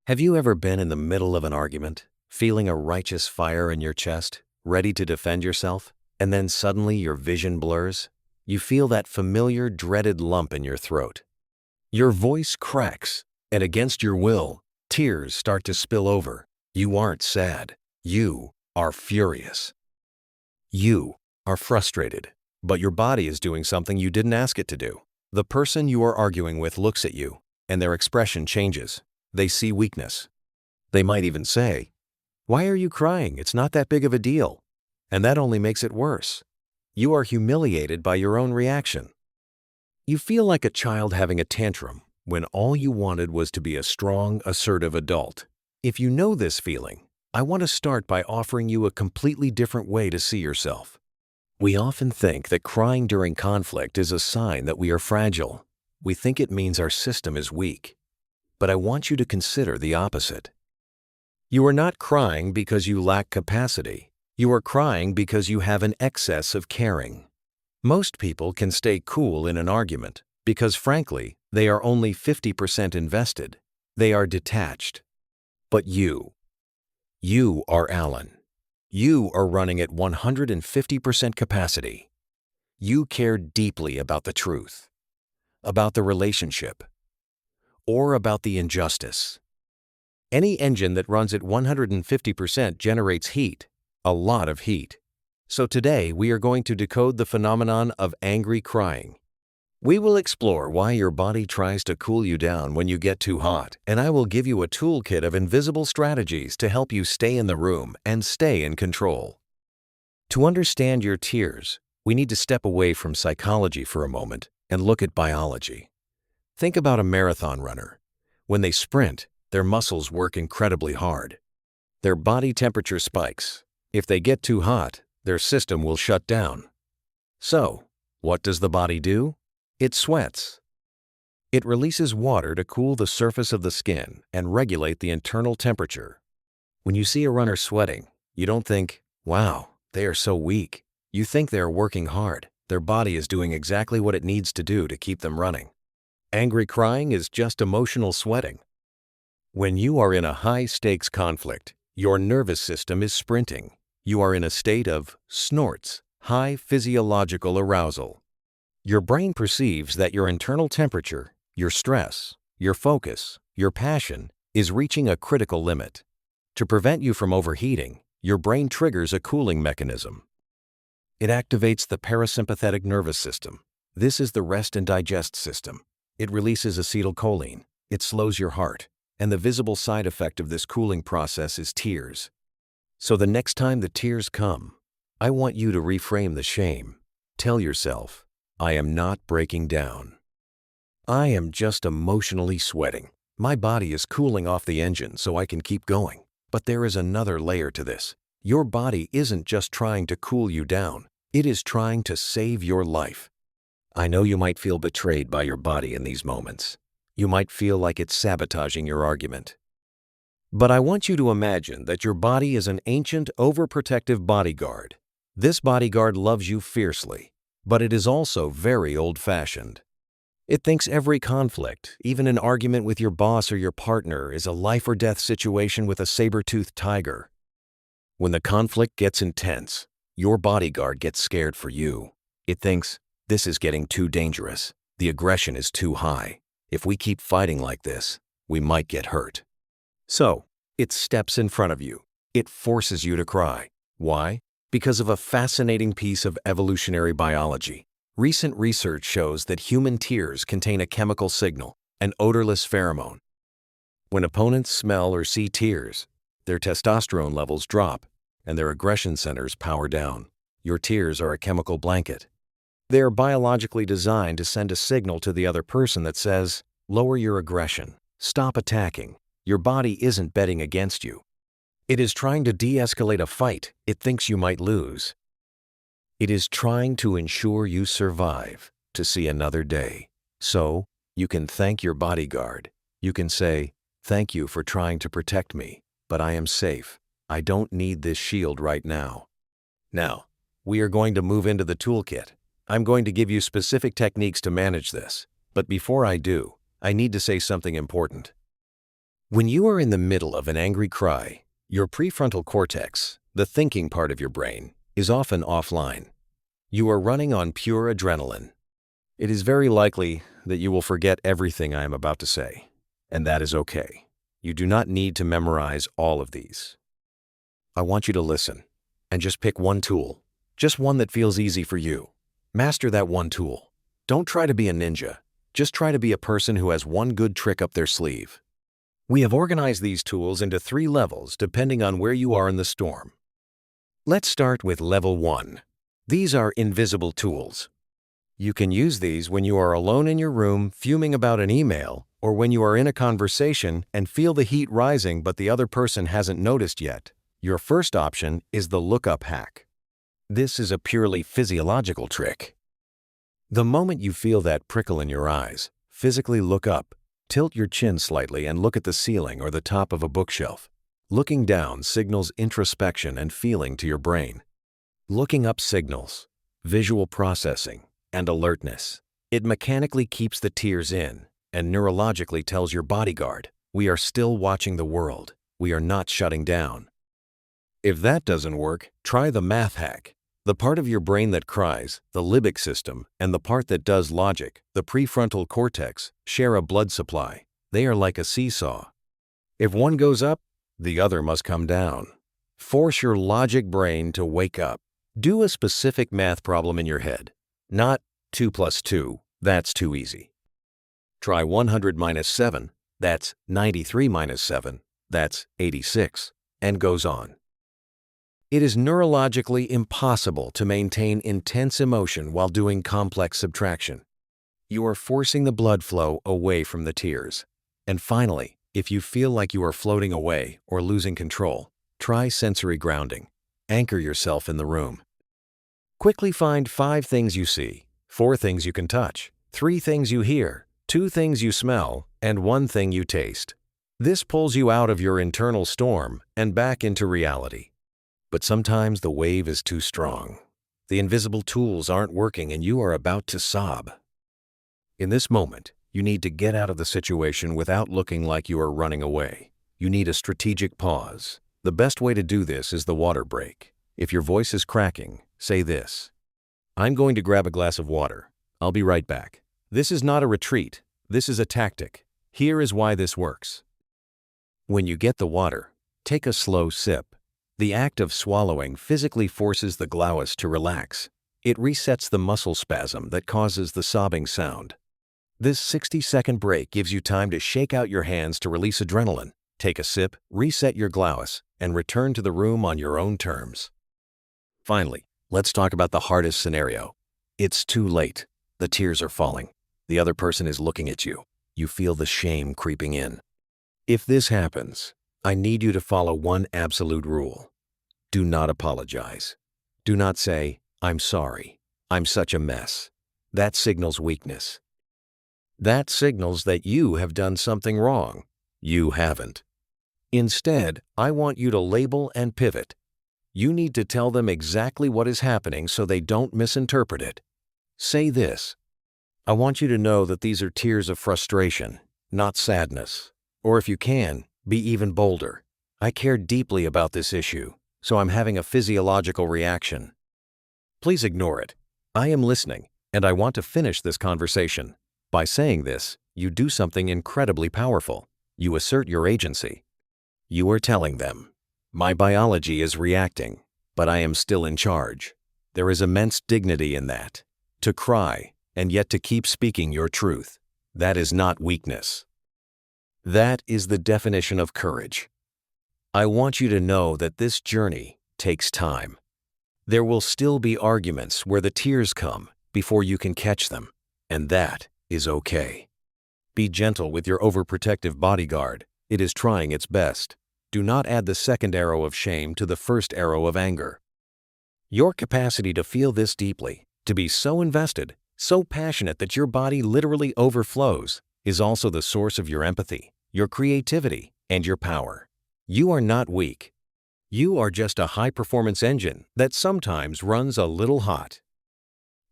Have you ever been in the middle of an argument, feeling a righteous fire in your chest, ready to defend yourself, and then suddenly your vision blurs? You feel that familiar, dreaded lump in your throat. Your voice cracks, and against your will, tears start to spill over. You aren't sad. You are furious. You are frustrated, but your body is doing something you didn't ask it to do. The person you are arguing with looks at you, and their expression changes. They see weakness. They might even say, "Why are you crying? It's not that big of a deal." And that only makes it worse. You are humiliated by your own reaction. You feel like a child having a tantrum when all you wanted was to be a strong, assertive adult. If you know this feeling, I want to start by offering you a completely different way to see yourself. We often think that crying during conflict is a sign that we are fragile. We think it means our system is weak. But I want you to consider the opposite. You are not crying because you lack capacity. You are crying because you have an excess of caring. Most people can stay cool in an argument because, frankly, they are only 50% invested. They are detached. But you are Alan. You are running at 150% capacity. You care deeply about the truth, about the relationship, or about the injustice. Any engine that runs at 150% generates heat, a lot of heat. So today we are going to decode the phenomenon of angry crying. We will explore why your body tries to cool you down when you get too hot, and I will give you a toolkit of invisible strategies to help you stay in the room and stay in control. To understand your tears, we need to step away from psychology for a moment and look at biology. Think about a marathon runner. When they sprint, their muscles work incredibly hard. Their body temperature spikes. If they get too hot, their system will shut down. So, what does the body do? It sweats. It releases water to cool the surface of the skin and regulate the internal temperature. When you see a runner sweating, you don't think, "Wow, they are so weak." You think they are working hard. Their body is doing exactly what it needs to do to keep them running. Angry crying is just emotional sweating. When you are in a high-stakes conflict, your nervous system is sprinting. You are in a state of snorts, high physiological arousal. Your brain perceives that your internal temperature, your stress, your focus, your passion is reaching a critical limit. To prevent you from overheating, your brain triggers a cooling mechanism. It activates the parasympathetic nervous system. This is the rest and digest system. It releases acetylcholine. It slows your heart. And the visible side effect of this cooling process is tears. So the next time the tears come, I want you to reframe the shame. Tell yourself, "I am not breaking down. I am just emotionally sweating. My body is cooling off the engine so I can keep going." But there is another layer to this. Your body isn't just trying to cool you down. It is trying to save your life. I know you might feel betrayed by your body in these moments. You might feel like it's sabotaging your argument. But I want you to imagine that your body is an ancient, overprotective bodyguard. This bodyguard loves you fiercely, but it is also very old-fashioned. It thinks every conflict, even an argument with your boss or your partner, is a life-or-death situation with a saber-toothed tiger. When the conflict gets intense, your bodyguard gets scared for you. It thinks, "This is getting too dangerous. The aggression is too high. If we keep fighting like this, we might get hurt." So, it steps in front of you. It forces you to cry. Why? Because of a fascinating piece of evolutionary biology. Recent research shows that human tears contain a chemical signal, an odorless pheromone. When opponents smell or see tears, their testosterone levels drop and their aggression centers power down. Your tears are a chemical blanket. They are biologically designed to send a signal to the other person that says, "Lower your aggression. Stop attacking." Your body isn't betting against you. It is trying to de-escalate a fight it thinks you might lose. It is trying to ensure you survive to see another day. So, you can thank your bodyguard. You can say, "Thank you for trying to protect me, but I am safe. I don't need this shield right now." Now, we are going to move into the toolkit. I'm going to give you specific techniques to manage this, but before I do, I need to say something important. When you are in the middle of an angry cry, your prefrontal cortex, the thinking part of your brain, is often offline. You are running on pure adrenaline. It is very likely that you will forget everything I am about to say, and that is okay. You do not need to memorize all of these. I want you to listen and just pick one tool, just one that feels easy for you. Master that one tool. Don't try to be a ninja. Just try to be a person who has one good trick up their sleeve. We have organized these tools into 3 levels depending on where you are in the storm. Let's start with level 1. These are invisible tools. You can use these when you are alone in your room fuming about an email, or when you are in a conversation and feel the heat rising but the other person hasn't noticed yet. Your first option is the lookup hack. This is a purely physiological trick. The moment you feel that prickle in your eyes, physically look up. Tilt your chin slightly and look at the ceiling or the top of a bookshelf. Looking down signals introspection and feeling to your brain. Looking up signals visual processing and alertness. It mechanically keeps the tears in and neurologically tells your bodyguard, we are still watching the world. We are not shutting down. If that doesn't work, try the math hack. The part of your brain that cries, the limbic system, and the part that does logic, the prefrontal cortex, share a blood supply. They are like a seesaw. If one goes up, the other must come down. Force your logic brain to wake up. Do a specific math problem in your head. Not 2 plus 2, that's too easy. Try 100 minus 7, that's 93 minus 7, that's 86, and goes on. It is neurologically impossible to maintain intense emotion while doing complex subtraction. You are forcing the blood flow away from the tears. And finally, if you feel like you are floating away or losing control, try sensory grounding. Anchor yourself in the room. Quickly find 5 things you see, 4 things you can touch, 3 things you hear, 2 things you smell, and 1 thing you taste. This pulls you out of your internal storm and back into reality. But sometimes the wave is too strong. The invisible tools aren't working and you are about to sob. In this moment, you need to get out of the situation without looking like you are running away. You need a strategic pause. The best way to do this is the water break. If your voice is cracking, say this. I'm going to grab a glass of water. I'll be right back. This is not a retreat. This is a tactic. Here is why this works. When you get the water, take a slow sip. The act of swallowing physically forces the glaucus to relax. It resets the muscle spasm that causes the sobbing sound. This 60-second break gives you time to shake out your hands to release adrenaline, take a sip, reset your glaucus, and return to the room on your own terms. Finally, let's talk about the hardest scenario. It's too late. The tears are falling. The other person is looking at you. You feel the shame creeping in. If this happens, I need you to follow one absolute rule. Do not apologize. Do not say, I'm sorry. I'm such a mess. That signals weakness. That signals that you have done something wrong. You haven't. Instead, I want you to label and pivot. You need to tell them exactly what is happening so they don't misinterpret it. Say this. I want you to know that these are tears of frustration, not sadness. Or if you can, be even bolder. I care deeply about this issue, so I'm having a physiological reaction. Please ignore it. I am listening, and I want to finish this conversation. By saying this, you do something incredibly powerful. You assert your agency. You are telling them, my biology is reacting, but I am still in charge. There is immense dignity in that. To cry, and yet to keep speaking your truth. That is not weakness. That is the definition of courage. I want you to know that this journey takes time. There will still be arguments where the tears come before you can catch them, and that is okay. Be gentle with your overprotective bodyguard. It is trying its best. Do not add the second arrow of shame to the first arrow of anger. Your capacity to feel this deeply, to be so invested, so passionate that your body literally overflows, is also the source of your empathy, your creativity, and your power. You are not weak. You are just a high-performance engine that sometimes runs a little hot.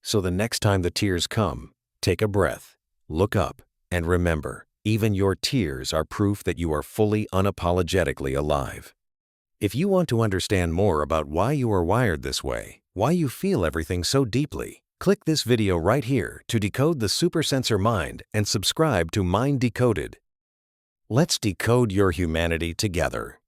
So the next time the tears come, take a breath, look up, and remember, Even your tears are proof that you are fully unapologetically alive. If you want to understand more about why you are wired this way, why you feel everything so deeply, click this video right here to decode the supersensor mind and subscribe to Mind Decoded. Let's decode your humanity together.